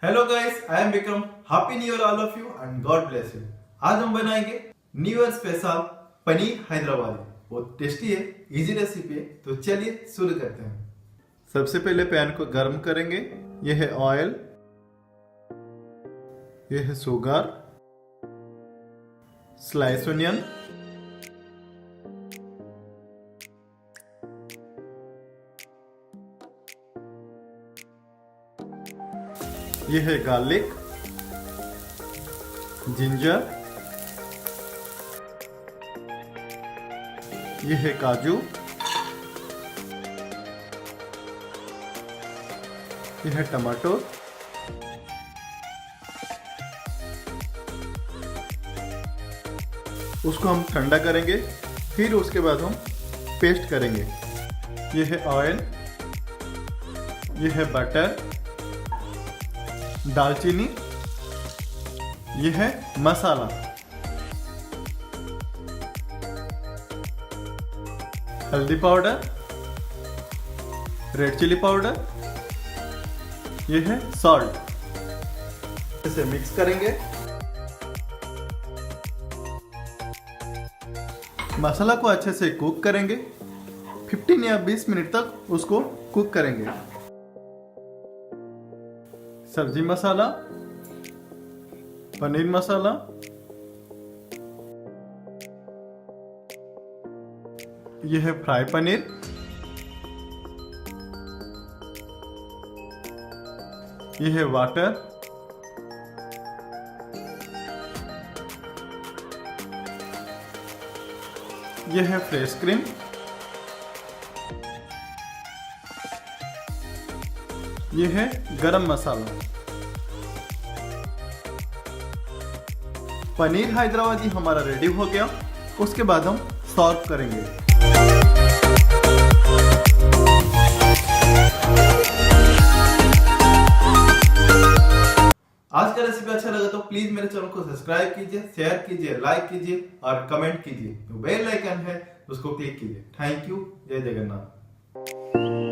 Hello guys, I am Vikram. Happy new year all of you and God bless you. आज हम बनाएंगे new year special paneer Hyderabadi. बहुत tasty है, easy recipe है, तो चलिए शुरू करते हैं। सबसे पहले पैन को गर्म करेंगे। यह है ऑयल, यह है शुगर, स्लाइस ऑनियन, यह है गार्लिक, जिंजर, यह है काजू, यह है टमाटो, उसको हम ठंडा करेंगे, फिर उसके बाद हम पेस्ट करेंगे। यह है ऑयल, यह है बटर, दालचीनी, यह है मसाला, हल्दी पाउडर, रेड चिली पाउडर, यह है सॉल्ट। इसे मिक्स करेंगे। मसाला को अच्छे से कुक करेंगे। 15 या 20 मिनट तक उसको कुक करेंगे। सब्जी मसाला, पनीर मसाला, यह है फ्राई पनीर, यह है वाटर, यह है फ्रेश क्रीम, यह है गरम मसाला। पनीर हैदराबादी हमारा रेडी हो गया। उसके बाद हम सर्व करेंगे। आज का रेसिपी अच्छा लगा तो प्लीज मेरे चैनल को सब्सक्राइब कीजिए, शेयर कीजिए, लाइक कीजिए और कमेंट कीजिए। जो बेल आइकन है उसको क्लिक कीजिए। Thank you. जय जगन्नाथ।